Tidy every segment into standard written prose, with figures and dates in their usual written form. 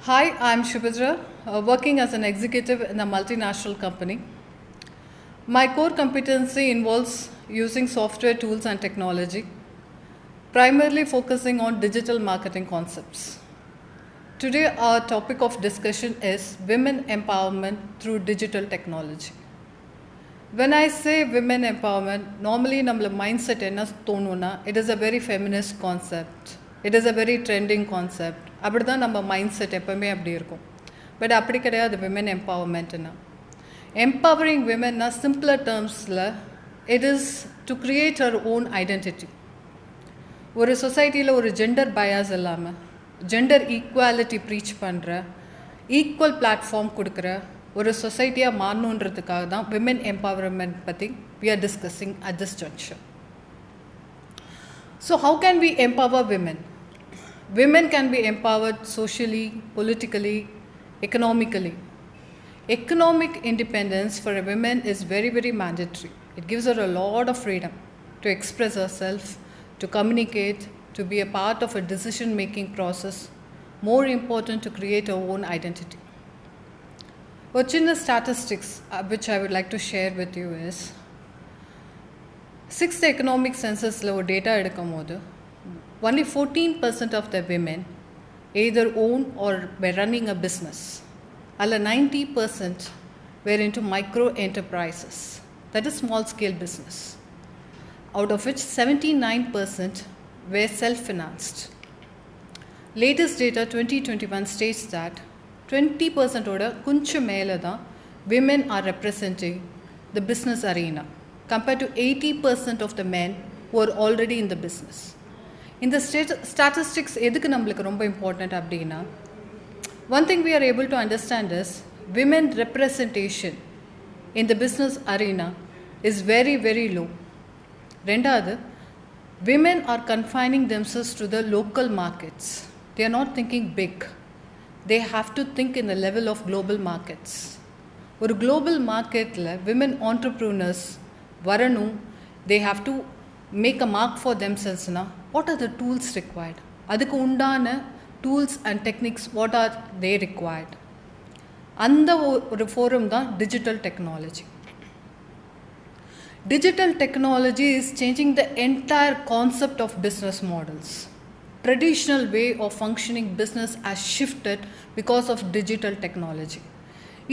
Hi, I'm Shubhadra, working as an executive in a multinational company. My core competency involves using software tools and technology, primarily focusing on digital marketing concepts. Today, our topic of discussion is women empowerment through digital technology. When I say women empowerment, normally our mindset it is a very feminist concept. It is a very trending concept. அப்படிதான் நம்ம mind set எப்பவுமே அப்படி இருக்கும். But அப்படி கிடையாது women எம்பவர்மெண்ட்னா. Empowering women na simpler terms la, it is to create her own identity. ஒரு சொசைட்டியில் ஒரு ஜெண்டர் பயாஸ் இல்லாமல் ஜெண்டர் ஈக்குவாலிட்டி ப்ரீச் பண்ணுற ஈக்குவல் பிளாட்ஃபார்ம் கொடுக்குற ஒரு சொசைட்டியாக மாறணுன்றதுக்காக தான் விமென் எம்பவர்மெண்ட் பற்றி we are discussing at this juncture. So how can we empower women? Women can be empowered socially, politically, economically. Economic independence for a woman is very, very mandatory. It gives her a lot of freedom to express herself, to communicate, to be a part of a decision-making process. More important, to create her own identity. What statistics which I would like to share with you is 6th economic census data edukumbodhu only 14% of the women either own or were running a business. Alla 90% were into micro enterprises, that is small scale business, out of which 79% were self-financed. Latest data 2021 states that 20% oda kunchu mele da women are representing the business arena compared to 80% of the men who are already in the business. In the statistics edukku namukku romba important abdina, one thing we are able to understand is women representation in the business arena is very, very low. Rendadu, women are confining themselves to the local markets. They are not thinking big. They have to think in the level of global markets. Or global market la women entrepreneurs varanum, they have to make a mark for themselves na. What are the tools required? Adukku undana tools and techniques, what are they required? அந்த ஒரு forum தான் digital technology. Digital technology is changing the entire concept of business models. Traditional way of functioning business has shifted because of digital technology.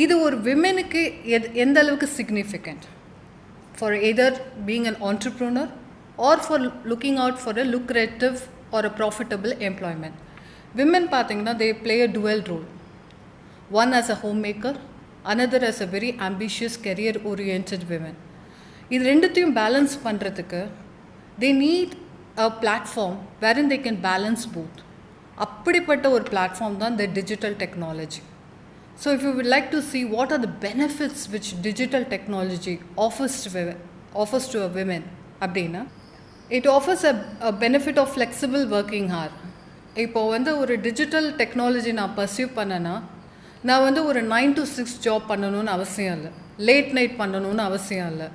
இது ஒரு விமெனுக்கு எந்த அளவுக்கு significant for either being an entrepreneur or for looking out for a lucrative or a profitable employment. Women pathina, they play a dual role. One as a homemaker, another as a very ambitious career oriented women. Idu renduthiyum balance pandradhukku they need a platform wherein they can balance both. Appadipatta or platform than the digital technology. So if you would like to see what are the benefits which digital technology offers to a women abdina, it offers a benefit of flexible working hour. இப்போ ஒரு digital technology நான் pursue பண்ணேன்னா நான் ஒரு 9 to 6 job பண்ணணும்னு அவசியம் இல்லை, late night பண்ணணும்னு அவசியம் இல்லை.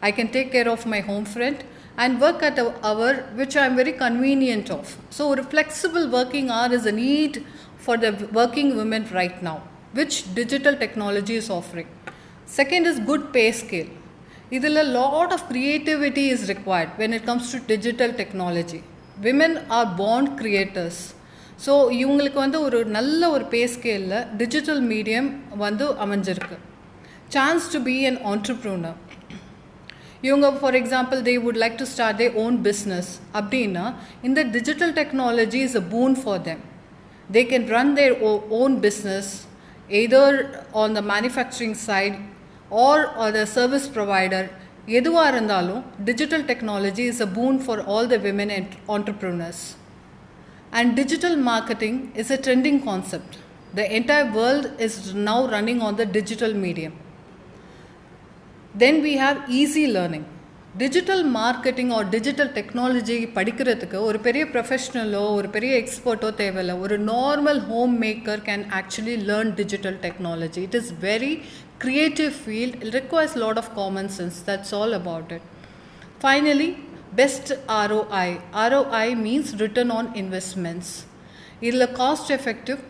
I can take care of my home front and work at an hour which I am very convenient of. So a flexible working hour is a need for the working women right now, which digital technology is offering. Second is good pay scale. Idhila a lot of creativity is required when it comes to digital technology. Women are born creators. So இவங்களுக்கு ஒரு நல்ல ஒரு pay ஸ்கேலில் digital medium அமைஞ்சிருக்கு. Chance to be an entrepreneur. இவங்க for example they would like to start their own business அப்படின்னா இந்த digital technology is a boon for them. They can run their own business either on the manufacturing side or the service provider. எதுவாக இருந்தாலும் digital technology is a boon for all the women entrepreneurs. And digital marketing is a trending concept. The entire world is now running on the digital medium. Then we have easy learning. Digital marketing or digital technology படிக்கிறதுக்கு ஒரு பெரிய ப்ரொஃபஷனலோ ஒரு பெரிய எக்ஸ்பர்ட்டோ தேவையில்லை. ஒரு normal home maker can actually learn digital technology. It is very creative field. It requires a lot of common sense. That's all about it. Finally, best ROI means return on investments. Idhula cost effective,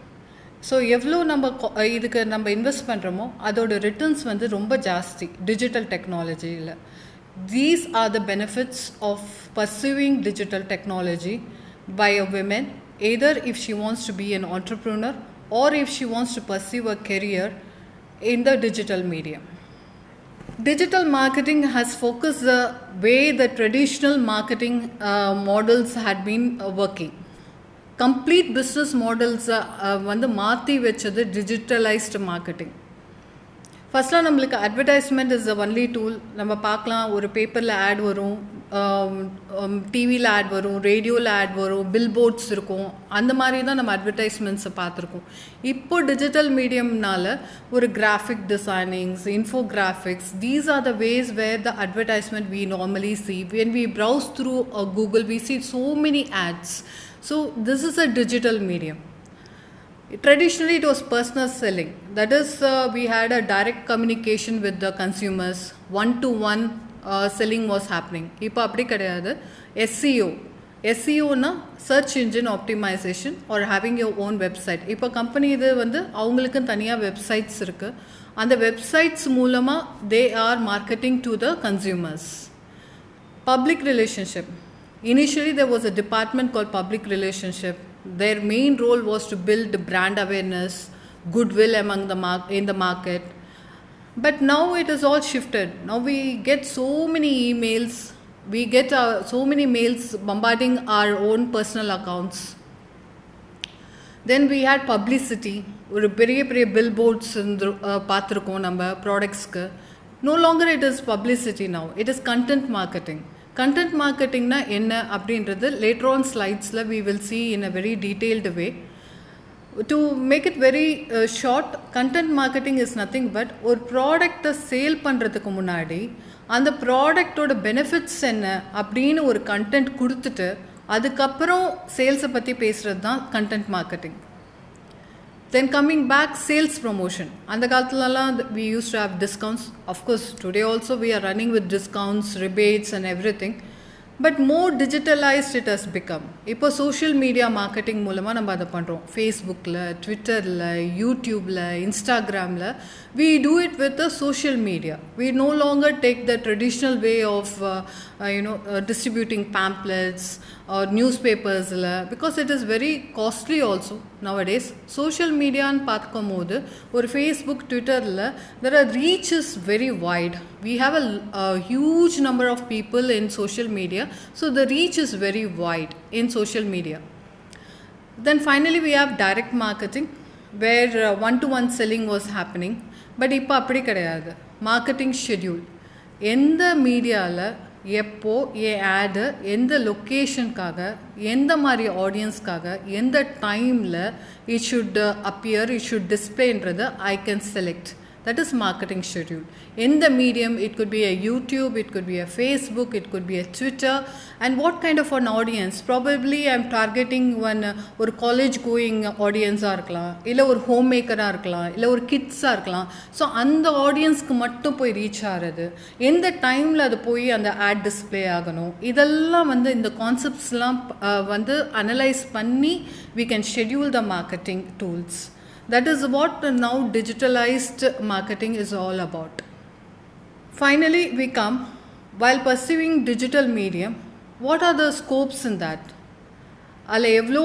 so எவ்வளோ நம்ம இதுக்கு நம்ம invest பண்ணுறோமோ அதோட returns வந்து ரொம்ப ஜாஸ்தி digital டெக்னாலஜியில். These are the benefits of pursuing digital technology by a woman, either if she wants to be an entrepreneur or if she wants to pursue a career in the digital medium. Digital marketing has focused the way the traditional marketing models had been working. Complete business models வந்து மாற்றி வச்சது digitalized marketing. ஃபஸ்ட்லாம் நம்மளுக்கு advertisement is the only tool. நம்ம பார்க்கலாம், ஒரு பேப்பரில் add வரும், டிவியில் ஆட் வரும், ரேடியோவில் ஆட் வரும், பில்போர்ட்ஸ் இருக்கும், அந்த மாதிரி தான் நம்ம அட்வர்டைஸ்மெண்ட்ஸை பார்த்துருக்கோம். இப்போ டிஜிட்டல் மீடியம்னால ஒரு graphic designings, infographics, these are the ways where the advertisement we normally see. When we browse through Google we see so many ads. So this is a digital medium. Traditionally it was personal selling, that is we had a direct communication with the consumers, one to one selling was happening. இப்போ அப்படி கிடையாது. SEO na search engine optimization or having your own website. இப்போ company இது வந்து அவங்களுக்கு தனியாக websites இருக்குது. அந்த வெப்சைட்ஸ் மூலமாக they are marketing to the consumers. Public relationship, initially there was a department called public relationship. Their main role was to build brand awareness, goodwill among in the market. But now it is all shifted. Now we get so many emails, we get so many mails bombarding our own personal accounts. Then we had publicity, ஒரு பெரிய பெரிய billboards பார்த்துருக்கோம் நம்ம ப்ராடக்ட்ஸ்க்கு. No longer it is publicity now, it is content marketing. Content marketing na enna அப்படின்றது later on slides-ல we will see in a very detailed way. To make it very short, content marketing is nothing but ஒரு ப்ராடக்டை sale பண்ணுறதுக்கு முன்னாடி அந்த ப்ராடக்டோட benefits என்ன அப்படின்னு ஒரு கண்டென்ட் கொடுத்துட்டு அதுக்கப்புறம் சேல்ஸை பற்றி பேசுகிறது தான் content marketing. Then coming back, sales promotion. And the kalathala we used to have discounts. Of course, today also we are running with discounts, rebates and everything. But more digitalized it has become. இப்போ social media marketing மூலமாக நம்ம அதை பண்ணுறோம். ஃபேஸ்புக்கில், ட்விட்டரில், யூடியூப்பில், இன்ஸ்டாகிராமில் we do it with the social media. We no longer take the traditional way of distributing pamphlets or newspapers because it is very costly also nowadays. Social media and பார்க்கும் போது ஒரு ஃபேஸ்புக், ட்விட்டரில் there are reach is very wide. We have a huge number of people in social media, so the reach is very wide in social media. Then finally we have direct marketing where one-to-one selling was happening. But இப்போ அப்படி கிடையாது. Marketing schedule, எந்த மீடியாவில் எப்போ என் ஆடு எந்த லொக்கேஷனுக்காக, எந்த மாதிரி ஆடியன்ஸ்க்காக, எந்த டைமில் it should appear, it should டிஸ்பிளேன்றது I can select. That is marketing schedule. In the medium, it could be a YouTube, it could be a Facebook, it could be a Twitter. And what kind of an audience? Probably I am targeting one or college going audience இருக்கலாம், இல்லை ஒரு home மேக்கராக இருக்கலாம், இல்லை ஒரு கிட்ஸாக இருக்கலாம். So அந்த ஆடியன்ஸ்க்கு மட்டும் போய் ரீச் ஆகிறது, எந்த டைமில் அது போய் அந்த ஆட் டிஸ்பிளே ஆகணும், இதெல்லாம் வந்து இந்த கான்செப்ட்ஸ்லாம் வந்து அனலைஸ் பண்ணி we can schedule the marketing tools. That is what now digitalized marketing is all about. Finally, we come, while pursuing digital medium, what are the scopes in that? அதில் எவ்வளோ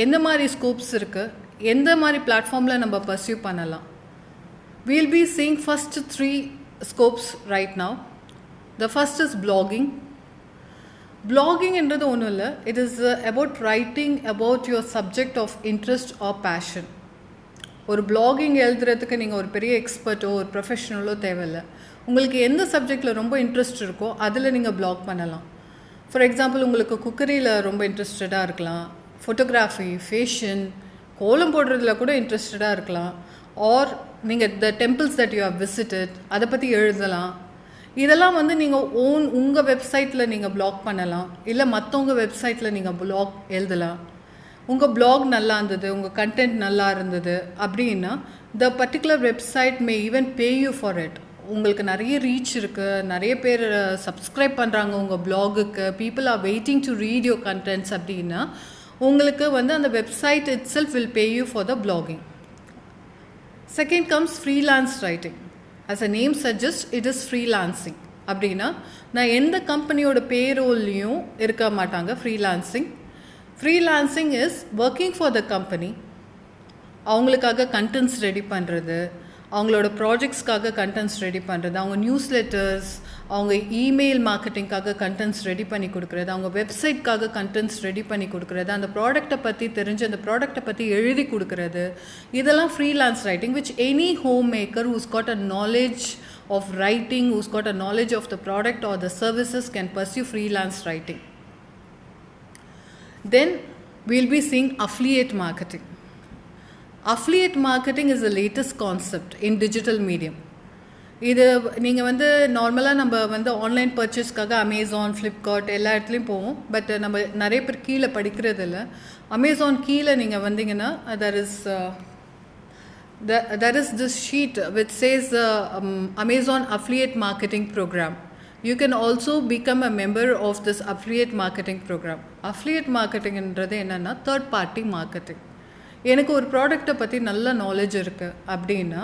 எந்த மாதிரி ஸ்கோப்ஸ் இருக்குது, எந்த மாதிரி பிளாட்ஃபார்மில் நம்ம பர்சியூ பண்ணலாம். We'll be seeing first 3 scopes right now. The first is blogging. Blogging என்றது ஒன்றும் இல்லை, it is about writing about your subject of interest or passion. ஒரு பிளாகிங் எழுதுறதுக்கு நீங்கள் ஒரு பெரிய எக்ஸ்பர்ட்டோ ஒரு ப்ரொஃபஷனலோ தேவையில்லை. உங்களுக்கு எந்த சப்ஜெக்டில் ரொம்ப இன்ட்ரெஸ்ட் இருக்கோ அதில் நீங்கள் பிளாக் பண்ணலாம். ஃபார் எக்ஸாம்பிள், உங்களுக்கு குக்கரியில் ரொம்ப இன்ட்ரெஸ்டடாக இருக்கலாம், ஃபோட்டோகிராஃபி, ஃபேஷன், கோலம் போடுறதுல கூட இன்ட்ரெஸ்டடாக இருக்கலாம், ஆர் நீங்கள் the temples that you have visited அதை பற்றி எழுதலாம். இதெல்லாம் வந்து நீங்கள் உங்கள் வெப்சைட்டில் நீங்கள் பிளாக் பண்ணலாம், இல்லை மற்றவங்க வெப்சைட்டில் நீங்கள் பிளாக் எழுதலாம். உங்கள் பிளாக் நல்லா இருந்தது, உங்கள் கண்டென்ட் நல்லா இருந்தது அப்படின்னா the particular website may even pay you for it. உங்களுக்கு நிறைய ரீச் இருக்குது, நிறைய பேர் சப்ஸ்கிரைப் பண்ணுறாங்க உங்கள் பிளாகுக்கு, people are waiting to read your contents அப்படின்னா உங்களுக்கு வந்து அந்த website itself will pay you for the blogging. Second comes freelance writing. As a name suggests, it is freelancing. அப்படின்னா நான் எந்த கம்பெனியோட பேரோல்லையும் இருக்க மாட்டாங்க. Freelancing is working for the company. அவங்களுக்காக கண்டென்ட்ஸ் ரெடி பண்ணுறது, அவங்களோட ப்ராஜெக்ட்ஸ்க்காக கண்டென்ட்ஸ் ரெடி பண்ணுறது, அவங்க நியூஸ் லெட்டர்ஸ், அவங்க இமெயில் மார்க்கெட்டிங்காக கண்டென்ட்ஸ் ரெடி பண்ணி கொடுக்குறது, அவங்க வெப்சைட்காக கண்டென்ட்ஸ் ரெடி பண்ணி கொடுக்குறது, அந்த ப்ராடக்டை பற்றி தெரிஞ்சு அந்த ப்ராடக்டை பற்றி எழுதி கொடுக்குறது, இதெல்லாம் freelance writing which any homemaker who's got a knowledge of writing, who's got a knowledge of the product or the services can pursue freelance writing. Then we'll be seeing affiliate marketing. Affiliate marketing is the latest concept in digital medium. இது நீங்கள் வந்து நார்மலாக நம்ம வந்து online பர்ச்சேஸ்க்காக Amazon, Flipkart எல்லா இடத்துலையும் போவோம். But நம்ம நிறைய பேர் கீழே படிக்கிறது இல்லை. அமேசான் கீழே நீங்கள் வந்தீங்கன்னா there is this sheet which says Amazon affiliate marketing program. You can also become a member of this affiliate marketing program. Affiliate marketing என்றது என்னன்னா third party marketing. எனக்கு ஒரு ப்ராடக்டை பற்றி நல்ல நாலேஜ் இருக்குது அப்படின்னா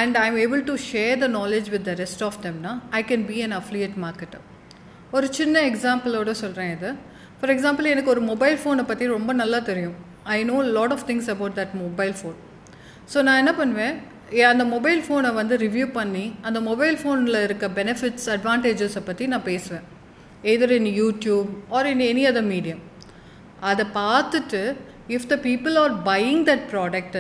and I'm able to share the knowledge with the rest of them, I can be an affiliate marketer. ஒரு சின்ன எக்ஸாம்பிளோட சொல்கிறேன் இது. ஃபார் எக்ஸாம்பிள், எனக்கு ஒரு மொபைல் ஃபோனை பற்றி ரொம்ப நல்லா தெரியும். I know lot of things about that mobile phone. So நான் என்ன பண்ணுவேன், அந்த மொபைல் ஃபோனை வந்து ரிவ்யூ பண்ணி அந்த மொபைல் ஃபோனில் இருக்க பெனிஃபிட்ஸ், அட்வான்டேஜஸை பற்றி நான் பேசுவேன். Either in YouTube or in any other medium. அதை பார்த்துட்டு if the people are buying that product,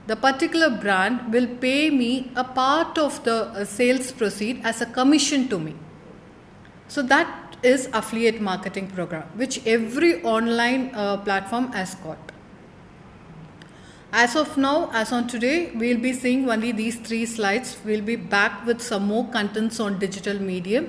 the particular brand will pay me a part of the sales proceed as a commission to me. So that is affiliate marketing program which every online platform has got. As of now, as on today, we'll be seeing only these 3 slides. We'll be back with some more contents on digital medium.